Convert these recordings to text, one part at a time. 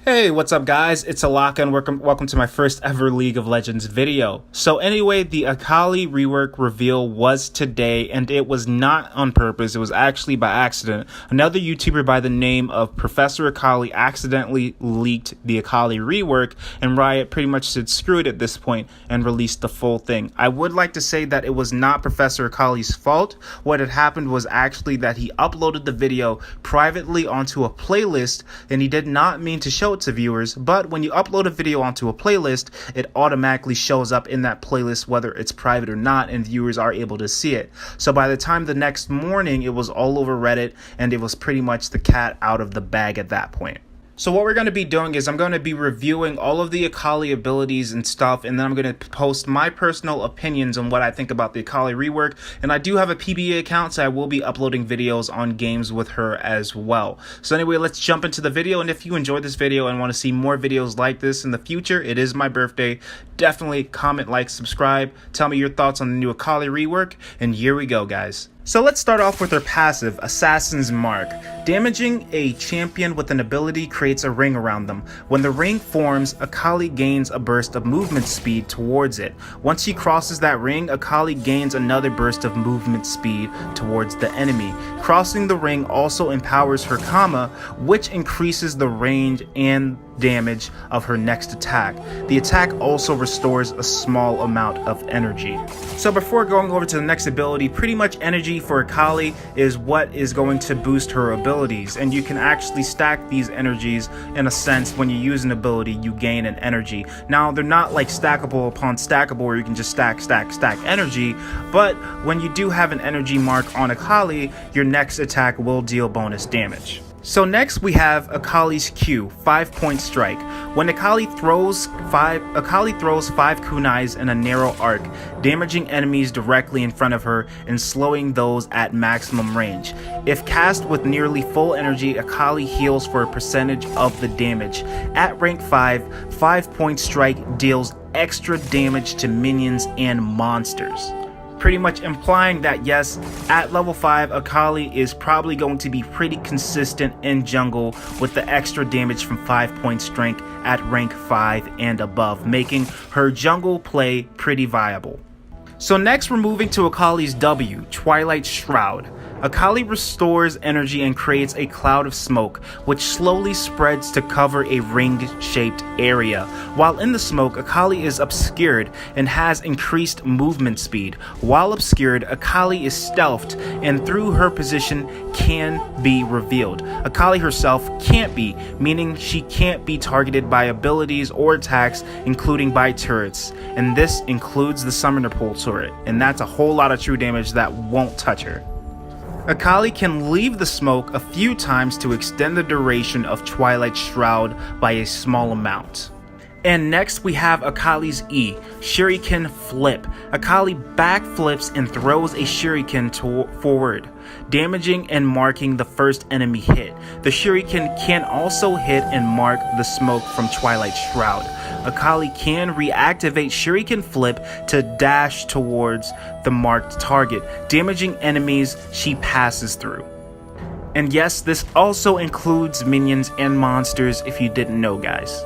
Hey, what's up guys? It's Alaka and welcome to my first ever League of Legends video. So anyway, the Akali Rework reveal was today and it was not on purpose, it was actually by accident. Another YouTuber by the name of Professor Akali accidentally leaked the Akali Rework and Riot pretty much said screw it at this point and released the full thing. I would like to say that it was not Professor Akali's fault. What had happened was actually that he uploaded the video privately onto a playlist and he did not mean to show to viewers, but when you upload a video onto a playlist, it automatically shows up in that playlist whether it's private or not, and viewers are able to see it. So by the time the next morning, it was all over Reddit and it was pretty much the cat out of the bag at that point. So what we're going to be doing is I'm going to be reviewing all of the Akali abilities and stuff, and then I'm going to post my personal opinions on what I think about the Akali Rework. And I do have a PBE account, so I will be uploading videos on games with her as well. So anyway, let's jump into the video, and if you enjoyed this video and want to see more videos like this in the future, it is my birthday. Definitely comment, like, subscribe, tell me your thoughts on the new Akali Rework, and here we go, guys. So let's start off with her passive, Assassin's Mark. Damaging a champion with an ability creates a ring around them. When the ring forms, Akali gains a burst of movement speed towards it. Once she crosses that ring, Akali gains another burst of movement speed towards the enemy. Crossing the ring also empowers her Kama, which increases the range and damage of her next attack. The attack also restores a small amount of energy. So before going over to the next ability, pretty much energy for Akali is what is going to boost her abilities, and you can actually stack these energies. In a sense, when you use an ability, you gain an energy. Now they're not like stackable upon stackable where you can just stack energy, but when you do have an energy mark on Akali, your next attack will deal bonus damage. So next we have Akali's Q, 5-point strike. When Akali throws 5 kunais in a narrow arc, damaging enemies directly in front of her and slowing those at maximum range. If cast with nearly full energy, Akali heals for a percentage of the damage. At rank 5, 5-point strike deals extra damage to minions and monsters. Pretty much implying that yes, at level 5, Akali is probably going to be pretty consistent in jungle with the extra damage from 5-point strike at rank 5 and above, making her jungle play pretty viable. So next we're moving to Akali's W, Twilight Shroud. Akali restores energy and creates a cloud of smoke, which slowly spreads to cover a ring-shaped area. While in the smoke, Akali is obscured and has increased movement speed. While obscured, Akali is stealthed and through her position can be revealed. Akali herself can't be, meaning she can't be targeted by abilities or attacks, including by turrets. And this includes the Summoner Pool turret, and that's a whole lot of true damage that won't touch her. Akali can leave the smoke a few times to extend the duration of Twilight Shroud by a small amount. And next we have Akali's E, Shuriken Flip. Akali backflips and throws a Shuriken forward, damaging and marking the first enemy hit. The Shuriken can also hit and mark the smoke from Twilight Shroud. Akali can reactivate Shuriken Flip to dash towards the marked target, damaging enemies she passes through. And yes, this also includes minions and monsters if you didn't know, guys.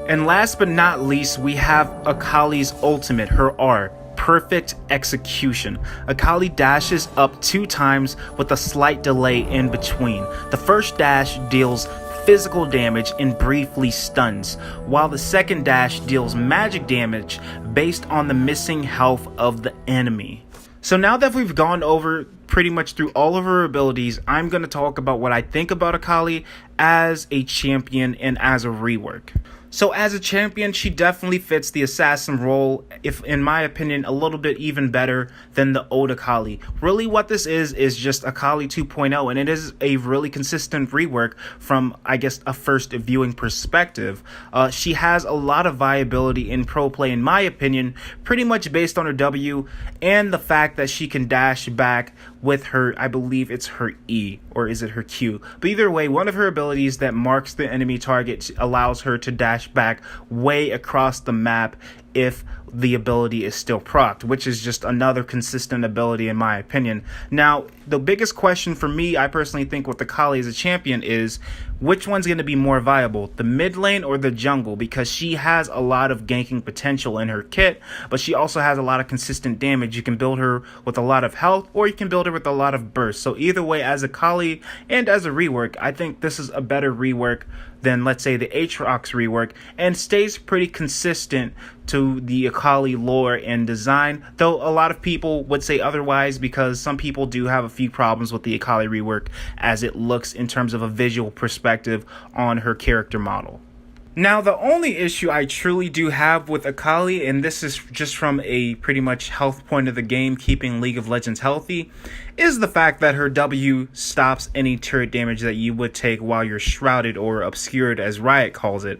And last but not least, we have Akali's ultimate, her R, Perfect Execution. Akali dashes up 2 times with a slight delay in between. The first dash deals physical damage and briefly stuns, while the second dash deals magic damage based on the missing health of the enemy. So now that we've gone over pretty much through all of her abilities, I'm going to talk about what I think about Akali as a champion and as a rework. So as a champion, she definitely fits the assassin role, if in my opinion, a little bit even better than the old Akali. Really what this is just Akali 2.0, and it is a really consistent rework from, I guess, a first viewing perspective. She has a lot of viability in pro play, in my opinion, pretty much based on her W and the fact that she can dash back with her, I believe it's her E, or is it her Q? But either way, one of her abilities that marks the enemy target allows her to dash back way across the map if the ability is still procced, which is just another consistent ability in my opinion. Now, the biggest question for me, I personally think, with Akali as a champion is which one's going to be more viable, the mid lane or the jungle, because she has a lot of ganking potential in her kit, but she also has a lot of consistent damage. You can build her with a lot of health, or you can build her with a lot of burst. So either way, as Akali and as a rework, I think this is a better rework than, let's say, the Aatrox rework, and stays pretty consistent to the Akali lore and design, though a lot of people would say otherwise, because some people do have a few problems with the Akali rework as it looks in terms of a visual perspective on her character model. Now, the only issue I truly do have with Akali, and this is just from a pretty much health point of the game, keeping League of Legends healthy, is the fact that her W stops any turret damage that you would take while you're shrouded or obscured, as Riot calls it.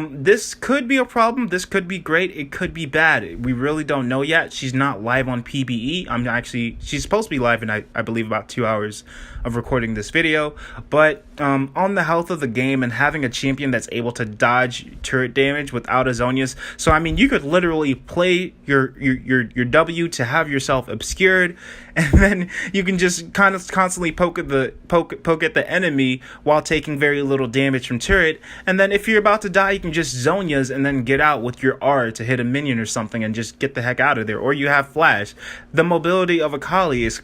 This could be a problem. This could be great. It could be bad. We really don't know yet. She's not live on PBE. She's supposed to be live in, I believe, about 2 hours of recording this video. But on the health of the game and having a champion that's able to dodge turret damage without a Zhonya's. So, I mean, you could literally play your W to have yourself obscured, and then you can just kind of constantly poke at the enemy while taking very little damage from turret. And then if you're about to die, you can just Zhonya's and then get out with your R to hit a minion or something and just get the heck out of there. Or you have flash. The mobility of Akali is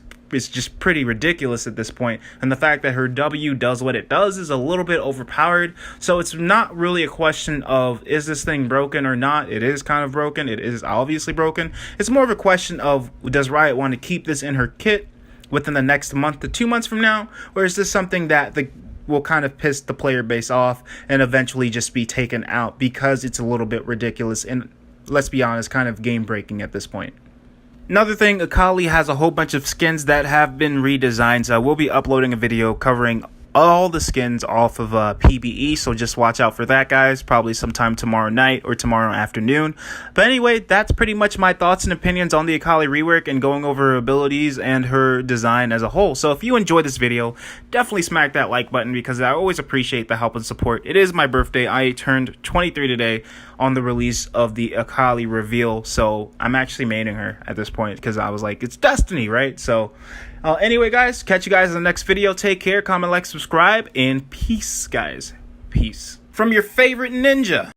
just pretty ridiculous at this point, and the fact that her W does what it does is a little bit overpowered. So it's not really a question of, is this thing broken or not? It is kind of broken. It is obviously broken. It's more of a question of, does Riot want to keep this in her kit within the next month to 2 months from now, or is this something that will kind of piss the player base off and eventually just be taken out because it's a little bit ridiculous and, let's be honest, kind of game breaking at this point. Another thing, Akali has a whole bunch of skins that have been redesigned, so I will be uploading a video covering all the skins off of PBE, so just watch out for that, guys, probably sometime tomorrow night or tomorrow afternoon. But anyway, that's pretty much my thoughts and opinions on the Akali rework and going over her abilities and her design as a whole. So if you enjoyed this video, definitely smack that like button, because I always appreciate the help and support. It is my birthday. I turned 23 today on the release of the Akali reveal, so I'm actually maining her at this point because I was like, it's destiny, right? So anyway, guys, catch you guys in the next video. Take care, comment, like, subscribe, and peace, guys. Peace. From your favorite ninja.